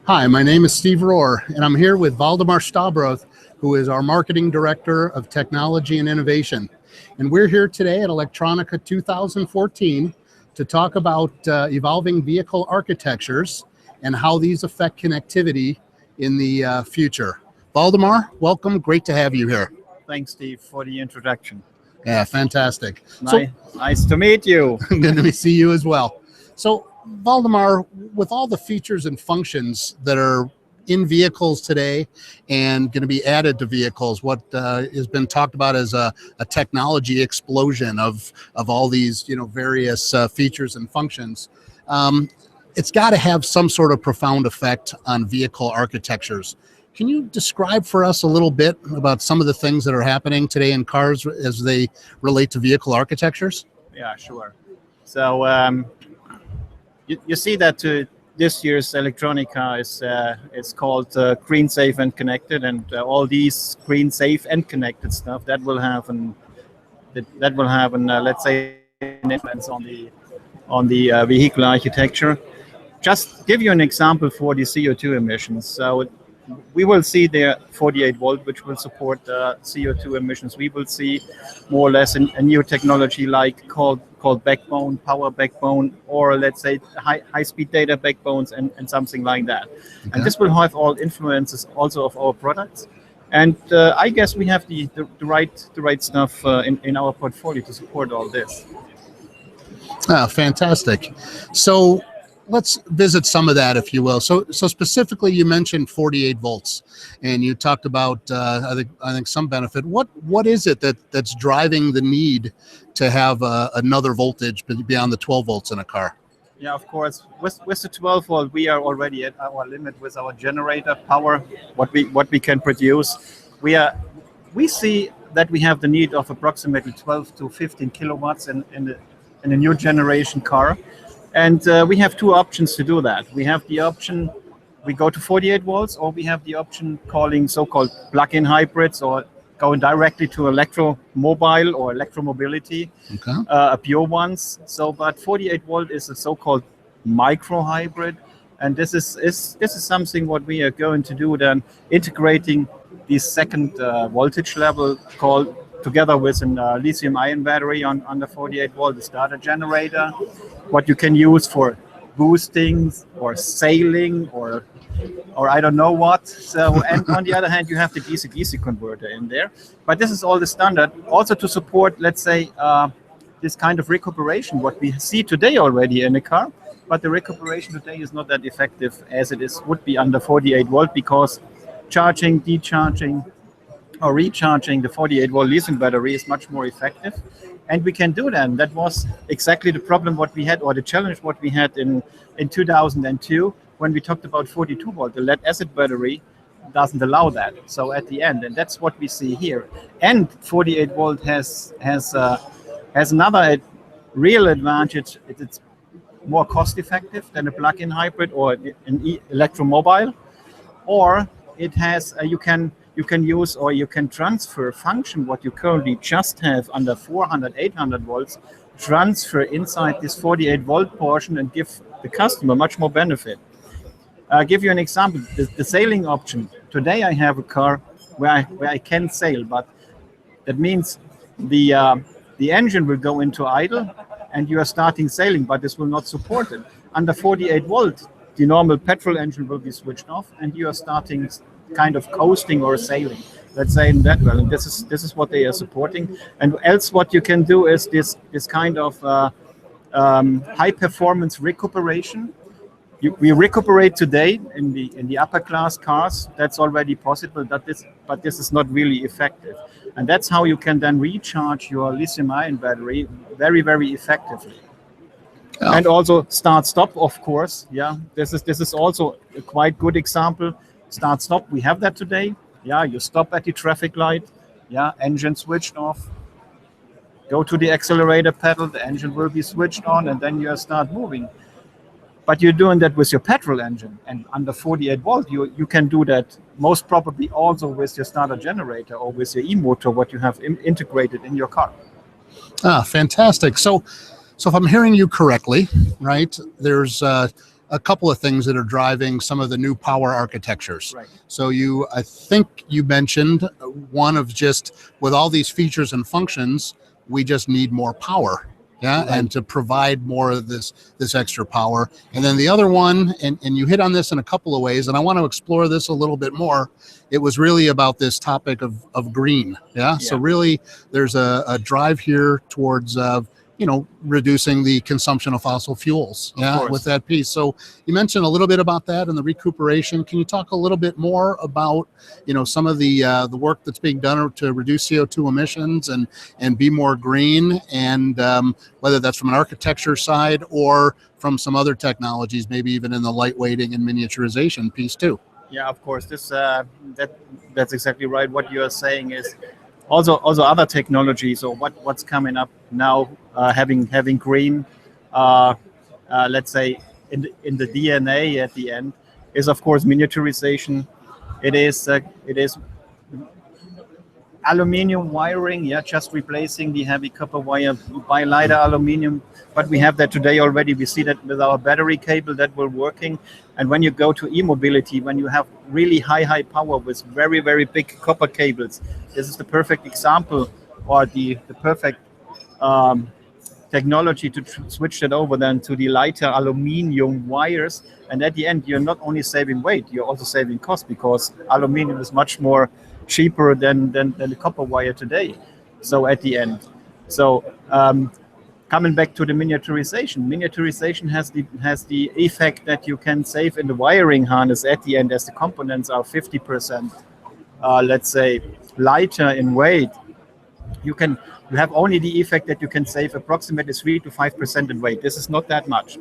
Hi, my name is Steve Rohr, and I'm here with Waldemar Stabroth, who is our Marketing Director of Technology and Innovation. And we're here today at Electronica 2014 to talk about evolving vehicle architectures and how these affect connectivity in the future. Waldemar, welcome. Great to have you here. Thanks, Steve, for the introduction. Yeah, fantastic. Nice to meet you. Good to see you as well. So, Waldemar, with all the features and functions that are in vehicles today and going to be added to vehicles, what has been talked about as a technology explosion of all these, various features and functions, it's got to have some sort of profound effect on vehicle architectures. Can you describe for us a little bit about some of the things that are happening today in cars as they relate to vehicle architectures? Yeah, sure. So you see that this year's Electronica is called Green, Safe, and Connected, and all these green, safe, and connected stuff that will have an let's say an influence on the vehicle architecture. Just give you an example for the CO2 emissions. So we will see the 48 volt, which will support CO2 emissions. We will see more or less a new technology like called backbone, power backbone, or let's say high-speed data backbones and something like that. Okay. And this will have all influences also of our products. And I guess we have the right stuff in our portfolio to support all this. Ah, fantastic. So let's visit some of that, if you will. So specifically, you mentioned 48 volts, and you talked about I think some benefit. What is it that's driving the need to have another voltage beyond the 12 volts in a car? Yeah, of course. With the 12 volt, we are already at our limit with our generator power. What we can produce, we see that we have the need of approximately 12 to 15 kilowatts in a new generation car. And we have two options to do that. We have the option, we go to 48 volts, or we have the option calling so-called plug-in hybrids, or going directly to electromobile or electromobility, pure ones. But 48 volt is a so-called micro hybrid, and this is something what we are going to do then, integrating the second voltage level called together with a lithium-ion battery on the 48 volt starter generator, what you can use for boosting or sailing or I don't know what. So, and on the other hand, you have the DC-DC converter in there. But this is all the standard, also to support, let's say, this kind of recuperation, what we see today already in a car. But the recuperation today is not that effective as it would be under 48 volt, because charging, decharging, or recharging the 48 volt lithium battery is much more effective, and we can do that. And that was exactly the problem what we had, or the challenge what we had in 2002 when we talked about 42 volt. The lead acid battery doesn't allow that. So at the end, and that's what we see here. And 48 volt has another real advantage. It's more cost effective than a plug-in hybrid or an electromobile, or it has you can use or you can transfer function what you currently just have under 400, 800 volts, transfer inside this 48 volt portion and give the customer much more benefit. I'll give you an example. The sailing option. Today I have a car where I can sail, but that means the engine will go into idle and you are starting sailing, but this will not support it. Under 48 volt, the normal petrol engine will be switched off and you are starting kind of coasting or sailing, let's say in that way. And this is what they are supporting. And else what you can do is this kind of high performance recuperation. We recuperate today in the upper class cars. That's already possible, but this is not really effective. And that's how you can then recharge your lithium-ion battery very, very effectively. Oh. And also start-stop, of course. Yeah, this is also a quite good example. Start-stop, we have that today. Yeah, you stop at the traffic light. Yeah, engine switched off. Go to the accelerator pedal, the engine will be switched on, and then you start moving. But you're doing that with your petrol engine, and under 48 volt, you can do that most probably also with your starter generator or with your e-motor, what you have integrated in your car. Ah, fantastic. So if I'm hearing you correctly, right, there's a couple of things that are driving some of the new power architectures. Right. So I think you mentioned one of just with all these features and functions, we just need more power. Yeah, Right. and to provide more of this extra power. And then the other one, and you hit on this in a couple of ways, and I want to explore this a little bit more. It was really about this topic of green. Yeah. So really, there's a drive here towards reducing the consumption of fossil fuels. Yeah, with that piece. So you mentioned a little bit about that and the recuperation. Can you talk a little bit more about some of the work that's being done to reduce CO2 emissions and be more green, and whether that's from an architecture side or from some other technologies, maybe even in the lightweighting and miniaturization piece too? Yeah, of course. This that's exactly right. What you are saying is also other technologies, or what's coming up now, having green, let's say in the DNA at the end, is of course miniaturization. It is aluminium wiring, just replacing the heavy copper wire by lighter aluminium. But we have that today already. We see that with our battery cable that we're working. And when you go to e-mobility, when you have really high power with very, very big copper cables, this is the perfect example, or the perfect technology to switch that over then to the lighter aluminium wires. And at the end, you're not only saving weight, you're also saving cost, because aluminium is much more cheaper than the copper wire today. So at the end, coming back to the miniaturization has the effect that you can save in the wiring harness at the end, as the components are 50%, let's say, lighter in weight. You have only the effect that you can save approximately 3 to 5% in weight. This is not that much.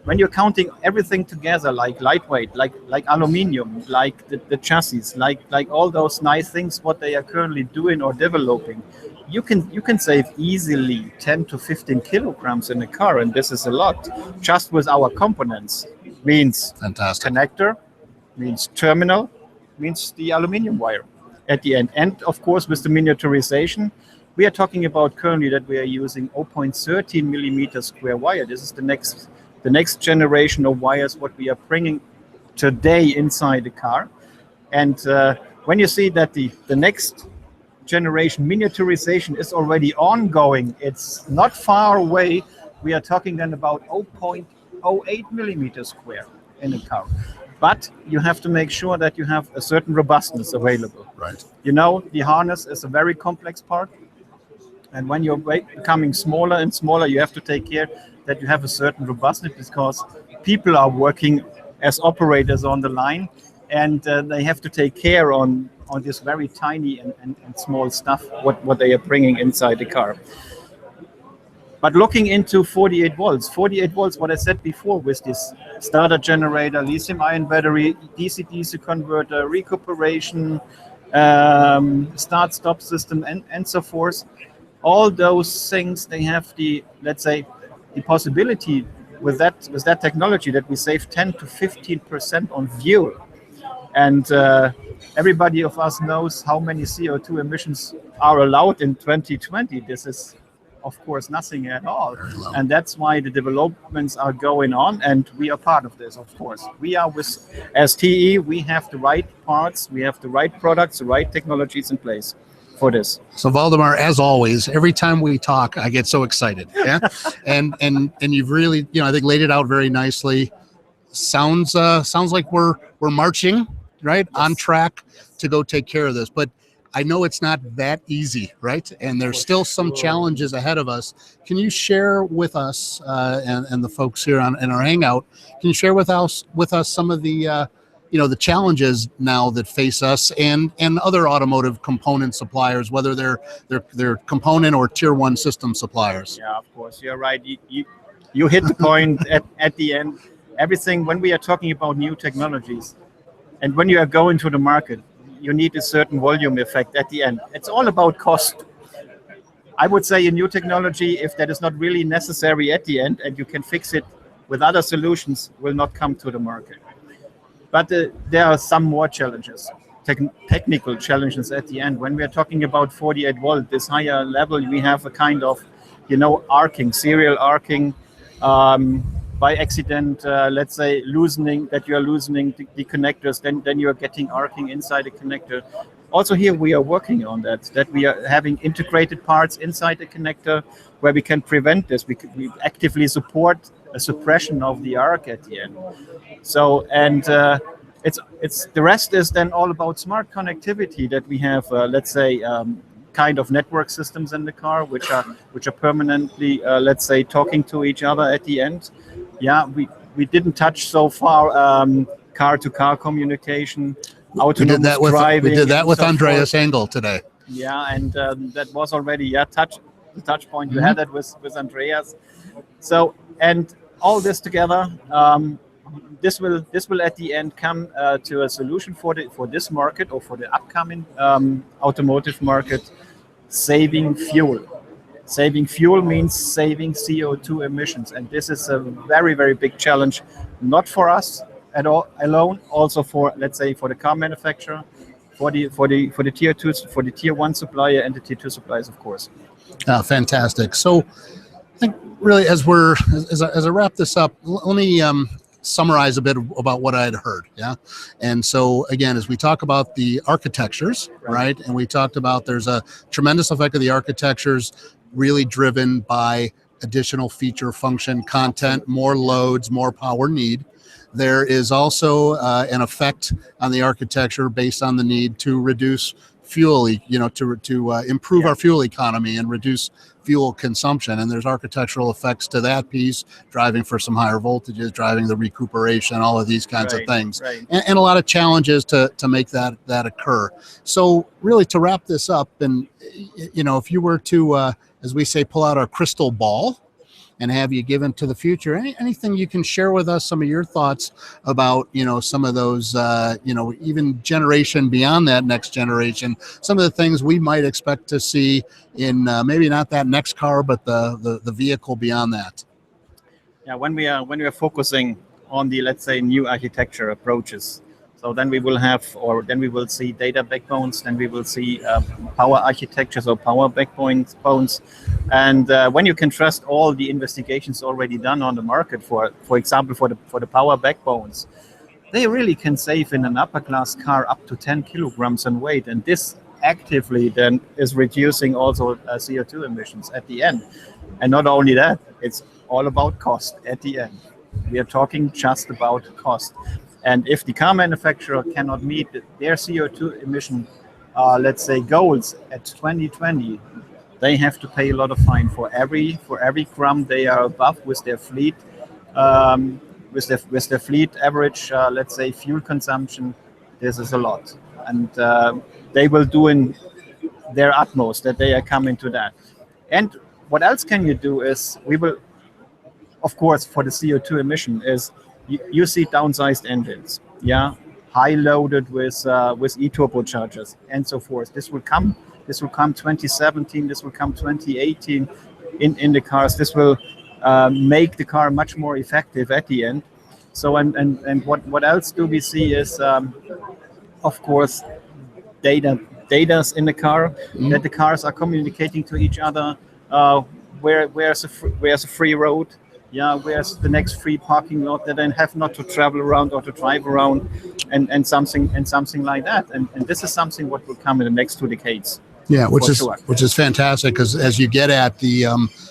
When you're counting everything together, like lightweight, like aluminium, like the chassis, like all those nice things, what they are currently doing or developing, you can save easily 10 to 15 kilograms in a car, and this is a lot just with our components. Means fantastic connector, means terminal, means the aluminium wire at the end. And of course, with the miniaturization, we are talking about currently that we are using 0.13 millimeter square wire. This is the next generation of wires what we are bringing today inside the car. And when you see that the next generation miniaturization is already ongoing, it's not far away. We are talking then about 0.08 millimeter square in a car. But you have to make sure that you have a certain robustness available. Right. The harness is a very complex part. And when you're becoming smaller and smaller, you have to take care that you have a certain robustness, because people are working as operators on the line, and they have to take care on this very tiny and small stuff what they are bringing inside the car. But looking into 48 volts, what I said before, with this starter generator, lithium-ion battery, DC-DC converter, recuperation, start-stop system, and so forth, all those things, they have the possibility with that technology that we save 10 to 15% on fuel. And everybody of us knows how many CO2 emissions are allowed in 2020. This is, of course, nothing at all. And that's why the developments are going on, and we are part of this, of course. We are as TE, we have the right parts, we have the right products, the right technologies in place for this. So Waldemar, as always, every time we talk, I get so excited. Yeah. and you've really, I think, laid it out very nicely. Sounds like we're marching right on track to go take care of this. But I know it's not that easy, right? And there's still some challenges ahead of us. Can you share with us and the folks here in our Hangout? Can you share with us some of the the challenges now that face us and other automotive component suppliers, whether they're component or tier 1 system suppliers? Yeah, of course, you're right. You hit the point at the end. Everything, when we are talking about new technologies, and when you are going to the market, you need a certain volume effect at the end. It's all about cost. I would say a new technology, if that is not really necessary at the end, and you can fix it with other solutions, will not come to the market. But there are some more challenges, technical challenges at the end. When we are talking about 48 volt, this higher level, we have a kind of, arcing, serial arcing. by accident, let's say, loosening the connectors, then you are getting arcing inside the connector. Also here we are working on that we are having integrated parts inside the connector where we can prevent this. We actively support a suppression of the arc at the end. So, and it's the rest is then all about smart connectivity, that we have, let's say, kind of network systems in the car, which are permanently, let's say, talking to each other at the end. Yeah, we didn't touch so far car-to-car communication, autonomous driving. We did that with so Andreas Engel today. Yeah, and that was already the touch point. You had that with Andreas. So, and all this together, this will at the end come to a solution for this market, or for the upcoming automotive market. Saving fuel. Saving fuel means saving CO2 emissions, and this is a very, very big challenge, not for us at all alone, also for, let's say, for the car manufacturer, for the tier 2s, for the tier 1 supplier, and the tier 2 suppliers, of course. Fantastic. So I think really as I wrap this up, let me summarize a bit about what I had heard. Yeah. And so again, as we talk about the architectures, right? And we talked about there's a tremendous effect of the architectures really driven by additional feature function content, more loads, more power need. There is also an effect on the architecture based on the need to reduce fuel, to improve our fuel economy and reduce fuel consumption. And there's architectural effects to that piece, driving for some higher voltages, driving the recuperation, all of these kinds of things, and a lot of challenges to make that occur. So really, to wrap this up, and if you were to, as we say, pull out our crystal ball and have you given to the future, anything you can share with us, some of your thoughts about, some of those, even generation beyond that, next generation, some of the things we might expect to see in maybe not that next car, but the vehicle beyond that. Yeah, when we are focusing on the, let's say, new architecture approaches, so then we will see data backbones, then we will see power architectures or power backbones. And when you can trust all the investigations already done on the market, for example, for the power backbones, they really can save in an upper class car up to 10 kilograms in weight. And this actively then is reducing also CO2 emissions at the end. And not only that, it's all about cost at the end. We are talking just about cost. And if the car manufacturer cannot meet their CO2 emission, let's say, goals at 2020, they have to pay a lot of fine for every gram they are above with their fleet, with their fleet average, let's say, fuel consumption. This is a lot, and they will do in their utmost that they are coming to that. And what else can you do is, we will, of course, for the CO2 emission is, you see downsized engines, high loaded with e-turbochargers and so forth. This will come 2017. This will come 2018 in the cars. This will make the car much more effective at the end. So and what else do we see is, of course, data's in the car, that the cars are communicating to each other. Where's a free road? Where's the next free parking lot, that I have not to travel around or to drive around, and something like that. And this is something what will come in the next 2 decades. Yeah, which is fantastic, because as you get at the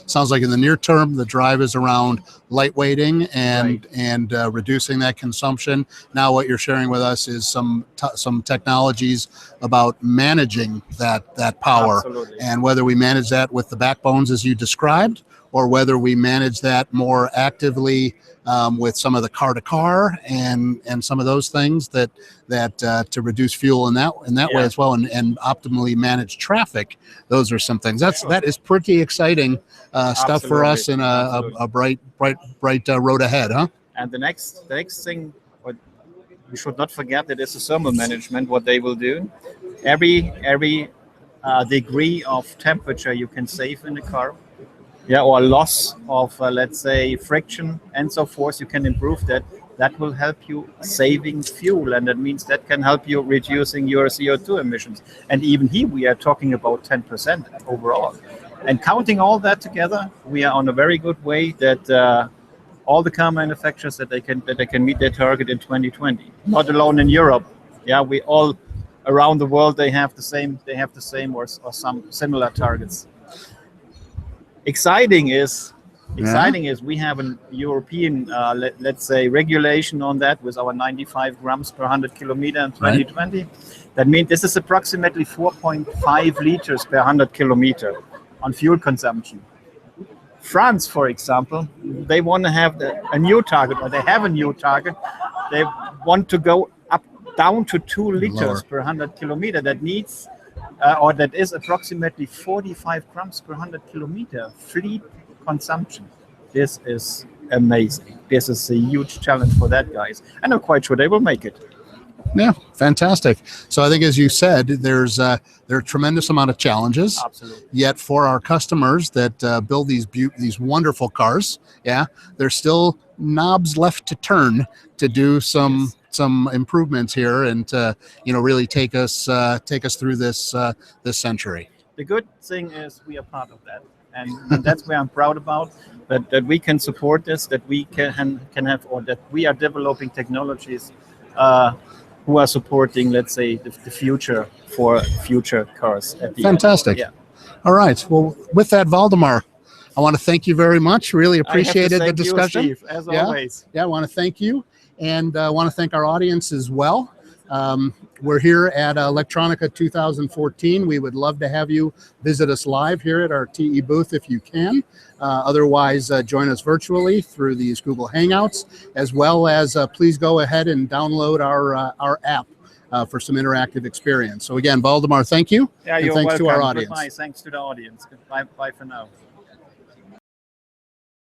sounds like in the near term, the drive is around lightweighting and reducing that consumption. Now what you're sharing with us is some technologies about managing that power. Absolutely. And whether we manage that with the backbones as you described, or whether we manage that more actively with some of the car-to-car and some of those things that to reduce fuel in that way as well, and optimally manage traffic. Those are some things. That is pretty exciting stuff for us in a bright road ahead, huh? And the next thing, what we should not forget, that is the thermal management. What they will do, every degree of temperature you can save in the car, or loss of, let's say, friction and so forth, you can improve that. That will help you saving fuel, and that means that can help you reducing your CO2 emissions. And even here, we are talking about 10% overall. And counting all that together, we are on a very good way that all the car manufacturers that they can meet their target in 2020. Not alone in Europe. Yeah, we all around the world they have the same or some similar targets. Exciting is we have a European let's say regulation on that with our 95 grams per 100 kilometer in 2020. Right. That means this is approximately 4.5 liters per 100 kilometer on fuel consumption. France, for example, they want to have a new target, or they have a new target. They want to go down to 2 liters per 100 kilometer. That needs, or that is approximately 45 grams per 100 kilometer fleet consumption. This is amazing. This is a huge challenge for that, guys. And I'm quite sure they will make it. Yeah, fantastic. So I think, as you said, there are a tremendous amount of challenges. Absolutely. Yet for our customers that build these wonderful cars, yeah, there's still knobs left to turn to do some improvements here, and really take us through this century. The good thing is we are part of that, and that's where I'm proud about that we can support this, that we can have, or that we are developing technologies who are supporting, let's say, the future for future cars. At the Fantastic. End. Yeah. All right. Well, with that, Waldemar, I want to thank you very much. Really appreciated the discussion. You, Steve, as always. Yeah, I want to thank you, and I want to thank our audience as well. We're here at Electronica 2014. We would love to have you visit us live here at our TE booth if you can. Otherwise, join us virtually through these Google Hangouts, as well as please go ahead and download our app for some interactive experience. So again, Waldemar, thank you. Yeah, and you're thanks welcome. To our audience. Goodbye. Thanks to the audience. Goodbye. Bye for now.